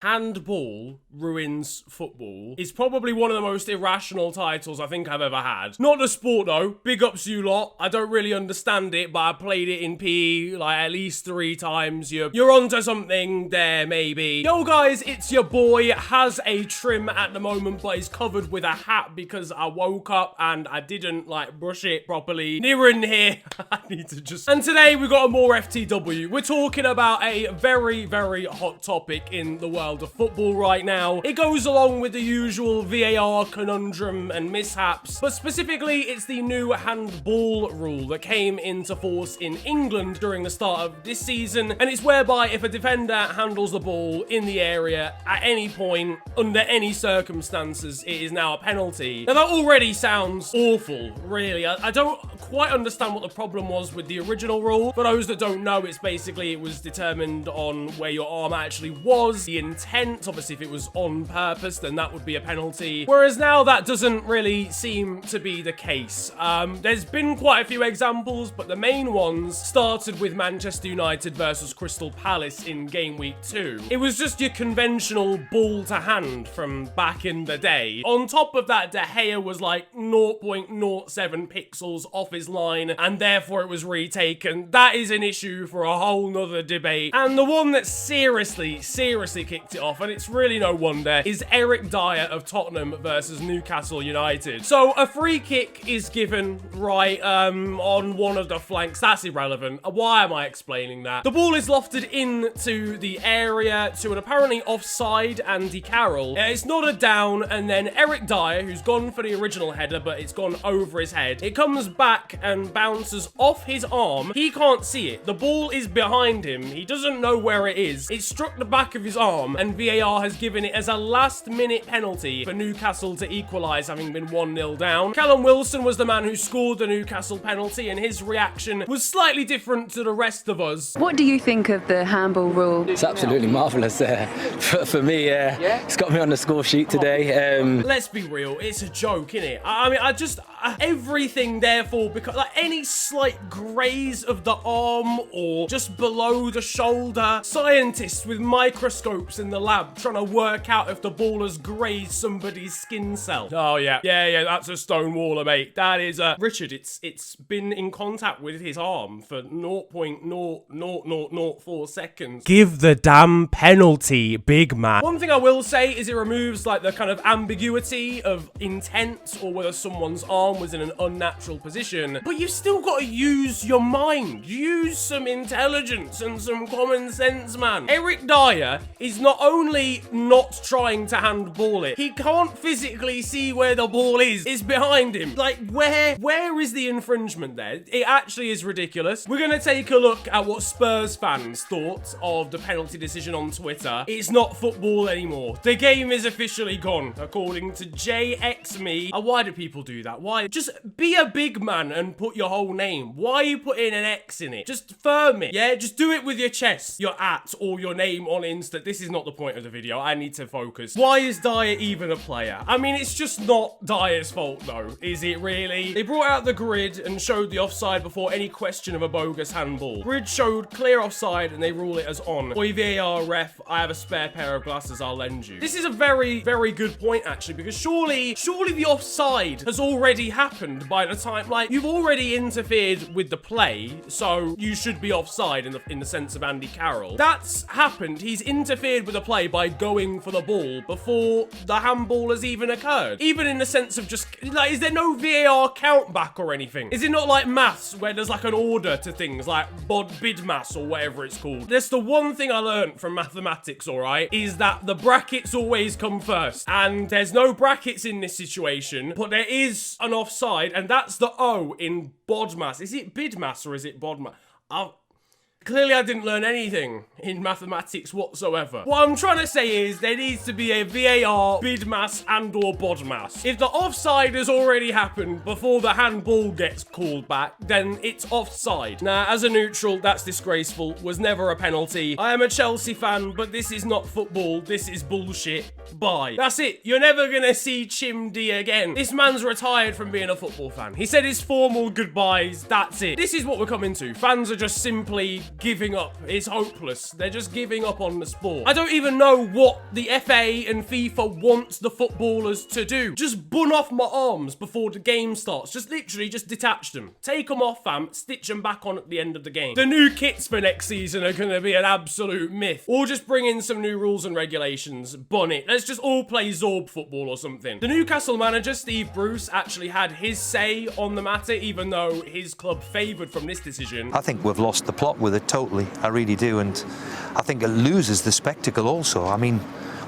Handball ruins football is probably one of the most irrational titles I think I've ever had. Not the sport though, big ups you lot. I don't really understand it, but I played it in PE like at least 3 times. You're onto something there, maybe. Yo guys, it's your boy. Has a trim at the moment, but is covered with a hat because I woke up and I didn't like brush it properly. Niran here. I need to just... And today we got a MoreFTW. We're talking about a very, very hot topic in the world of football right now. It goes along with the usual VAR conundrum and mishaps, but specifically it's the new handball rule that came into force in England during the start of this season, and it's whereby if a defender handles the ball in the area at any point, under any circumstances, it is now a penalty. Now that already sounds awful, really. I don't quite understand what the problem was with the original rule. For those that don't know, it's basically it was determined on where your arm actually was, the intent. Obviously, if it was on purpose, then that would be a penalty. Whereas now that doesn't really seem to be the case. There's been quite a few examples, but the main ones started with Manchester United versus Crystal Palace in game week 2. It was just your conventional ball to hand from back in the day. On top of that, De Gea was like 0.07 pixels off his line, and therefore it was retaken. That is an issue for a whole nother debate. And the one that seriously kicked it off, and it's really no wonder, is Eric Dier of Tottenham versus Newcastle United. So a free kick is given right on one of the flanks. That's irrelevant. Why am I explaining that? The ball is lofted into the area to an apparently offside Andy Carroll. It's not a down, and then Eric Dier, who's gone for the original header, but it's gone over his head. It comes back and bounces off his arm. He can't see it. The ball is behind him. He doesn't know where it is. It struck the back of his arm, and VAR has given it as a last-minute penalty for Newcastle to equalise, having been 1-0 down. Callum Wilson was the man who scored the Newcastle penalty, and his reaction was slightly different to the rest of us. What do you think of the handball rule? It's absolutely marvellous. For me, it's got me on the score sheet today. Let's be real, it's a joke, innit? I mean, everything therefore, because like any slight graze of the arm or just below the shoulder, scientists with microscopes in the lab trying to work out if the ball has grazed somebody's skin cell. Oh yeah, that's a stonewaller, mate. That is Richard. It's been in contact with his arm for 0.0004 seconds. Give the damn penalty, big man. One thing I will say is it removes like the kind of ambiguity of intent or whether someone's arm was in an unnatural position, but you've still got to use your mind. Use some intelligence and some common sense, man. Eric Dier is not only not trying to handball it, he can't physically see where the ball is. It's behind him. Like, where is the infringement there? It actually is ridiculous. We're going to take a look at what Spurs fans thought of the penalty decision on Twitter. It's not football anymore. The game is officially gone, according to JXMe. Why do people do that? Why? Just be a big man and put your whole name. Why are you putting an X in it? Just firm it, yeah? Just do it with your chest, your @ or your name on Insta. This is not the point of the video. I need to focus. Why is Dier even a player? I mean, it's just not Dier's fault, though. Is it really? They brought out the grid and showed the offside before any question of a bogus handball. Grid showed clear offside and they rule it as on. Oi, VAR ref, I have a spare pair of glasses I'll lend you. This is a very, very good point, actually, because surely the offside has already happened by the time, like, you've already interfered with the play, so you should be offside in the sense of Andy Carroll. That's happened. He's interfered with the play by going for the ball before the handball has even occurred. Even in the sense of just, like, is there no VAR count back or anything? Is it not like maths where there's like an order to things like bid maths or whatever it's called? That's the one thing I learned from mathematics, all right, is that the brackets always come first. And there's no brackets in this situation, but there is an offside, and that's the O in bodmas. Is it bidmas or is it bodmas? Clearly, I didn't learn anything in mathematics whatsoever. What I'm trying to say is there needs to be a VAR, bidmas, and/or bodmas. If the offside has already happened before the handball gets called back, then it's offside. Now, as a neutral, that's disgraceful. Was never a penalty. I am a Chelsea fan, but this is not football. This is bullshit. Bye. That's it. You're never gonna see Chimdi again. This man's retired from being a football fan. He said his formal goodbyes. That's it. This is what we're coming to. Fans are just simply giving up. It's hopeless. They're just giving up on the sport. I don't even know what the FA and FIFA wants the footballers to do. Just bun off my arms before the game starts. Just literally just detach them. Take them off, fam. Stitch them back on at the end of the game. The new kits for next season are going to be an absolute myth. Or just bring in some new rules and regulations. Bun it. Let's just all play Zorb football or something. The Newcastle manager, Steve Bruce, actually had his say on the matter, even though his club favoured from this decision. I think we've lost the plot with it totally. I really do. And I think it loses the spectacle also. I mean,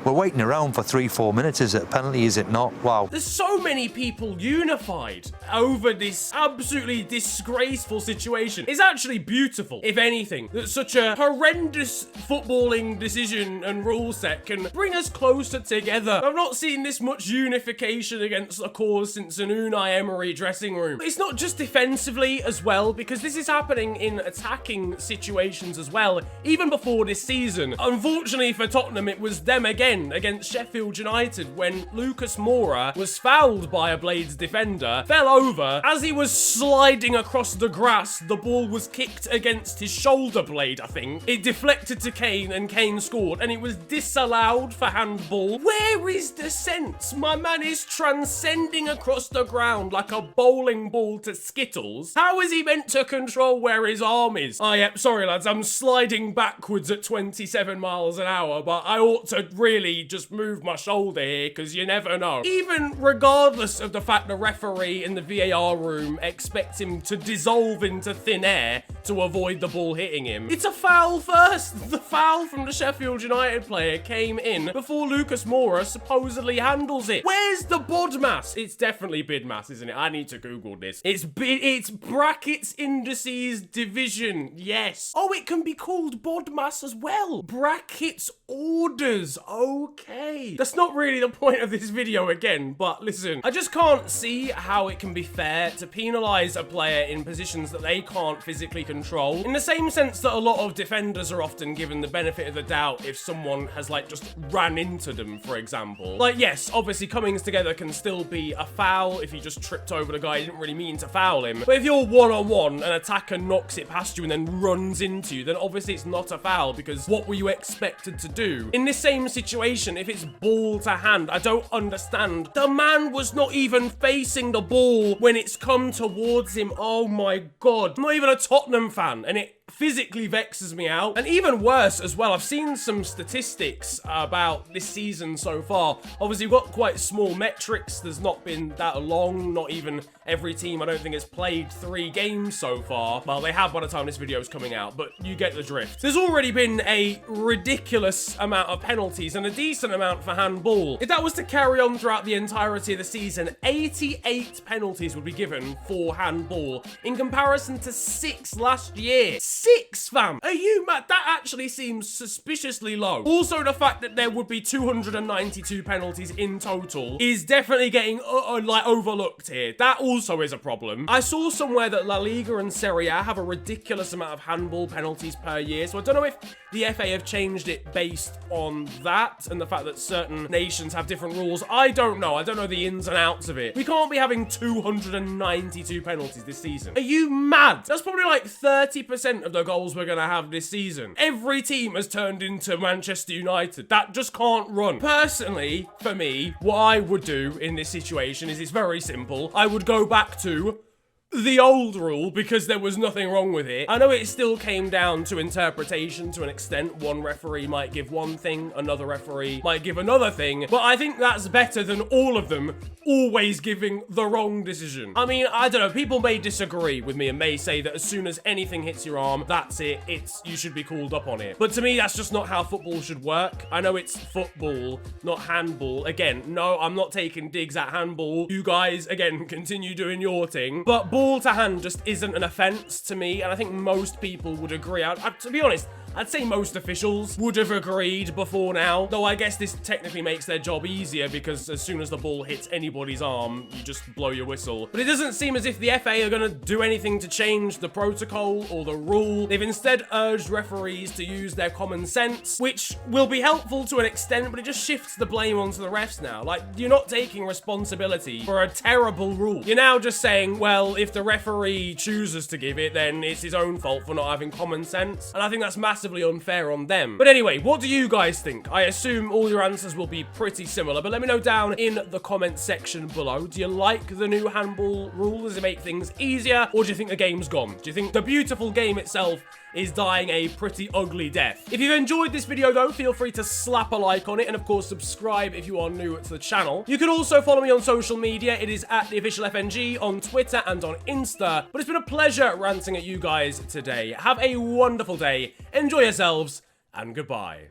we're waiting around for 3-4 minutes. Is it a penalty? Is it not? Wow. There's so many people unified over this absolutely disgraceful situation. It's actually beautiful, if anything, that such a horrendous footballing decision and rule set can bring us closer together. I've not seen this much unification against a cause since an Unai Emery dressing room. But it's not just defensively as well, because this is happening in attacking situations as well, even before this season. Unfortunately for Tottenham, it was them again against Sheffield United when Lucas Moura was fouled by a Blades defender, fell over. As he was sliding across the grass, the ball was kicked against his shoulder blade, I think. It deflected to Kane and Kane scored, and it was disallowed for handball. Where is the sense? My man is transcending across the ground like a bowling ball to Skittles. How is he meant to control where his arm is? Oh, yeah, sorry lads, I'm sliding backwards at 27 miles an hour, but I ought to really just move my shoulder here, because you never know. Even regardless of the fact the referee in the VAR room expects him to dissolve into thin air to avoid the ball hitting him, it's a foul first. The foul from the Sheffield United player came in before Lucas Moura supposedly handles it. Where's the bodmas? It's definitely bidmas, isn't it? I need to Google this. It's brackets, indices, division. Yes. Oh, it can be called bodmas as well. Brackets, orders. Okay. That's not really the point of this video again, but listen, I just can't see how it can be fair to penalise a player in positions that they can't physically control, in the same sense that a lot of defenders are often given the benefit of the doubt if someone has like just ran into them, for example. Like, yes, obviously coming together can still be a foul if you just tripped over the guy, you didn't really mean to foul him. But if you're one-on-one, an attacker knocks it past you and then runs into you, then obviously it's not a foul, because what were you expected to do? In this same situation, if it's ball to hand, I don't understand. The man was not even facing the ball when it's come towards him. Oh my God. I'm not even a Tottenham fan, and it physically vexes me out. And even worse as well, I've seen some statistics about this season so far. Obviously, we've got quite small metrics. There's not been that long. Not even every team, I don't think, has played 3 games so far. Well, they have by the time this video is coming out, but you get the drift. There's already been a ridiculous amount of penalties and a decent amount for handball. If that was to carry on throughout the entirety of the season, 88 penalties would be given for handball in comparison to 6 last year. 6, fam. Are you mad? That actually seems suspiciously low. Also, the fact that there would be 292 penalties in total is definitely getting like overlooked here. That also is a problem. I saw somewhere that La Liga and Serie A have a ridiculous amount of handball penalties per year, so I don't know if the FA have changed it based on that and the fact that certain nations have different rules. I don't know. I don't know the ins and outs of it. We can't be having 292 penalties this season. Are you mad? That's probably like 30% of the goals we're gonna have this season. Every team has turned into Manchester United. That just can't run. Personally, for me, what I would do in this situation is it's very simple. I would go back to the old rule, because there was nothing wrong with it. I know it still came down to interpretation to an extent. One referee might give one thing, another referee might give another thing, but I think that's better than all of them always giving the wrong decision. I mean, I don't know, people may disagree with me and may say that as soon as anything hits your arm, that's it, you should be called up on it. But to me, that's just not how football should work. I know it's football, not handball. Again, no, I'm not taking digs at handball. You guys, again, continue doing your thing, but ball to hand just isn't an offense to me, and I think most people would agree. To be honest, I'd say most officials would have agreed before now, though I guess this technically makes their job easier because as soon as the ball hits anybody's arm, you just blow your whistle. But it doesn't seem as if the FA are going to do anything to change the protocol or the rule. They've instead urged referees to use their common sense, which will be helpful to an extent, but it just shifts the blame onto the refs now. Like, you're not taking responsibility for a terrible rule. You're now just saying, well, if the referee chooses to give it, then it's his own fault for not having common sense. And I think that's massively unfair on them. But anyway, what do you guys think? I assume all your answers will be pretty similar, but let me know down in the comment section below. Do you like the new handball rule? Does it make things easier, or do you think the game's gone? Do you think the beautiful game itself is dying a pretty ugly death? If you've enjoyed this video though, feel free to slap a like on it, and of course subscribe if you are new to the channel. You can also follow me on social media. It is at @theofficialfng on Twitter and on Insta. But it's been a pleasure ranting at you guys today. Have a wonderful day, enjoy yourselves, and goodbye.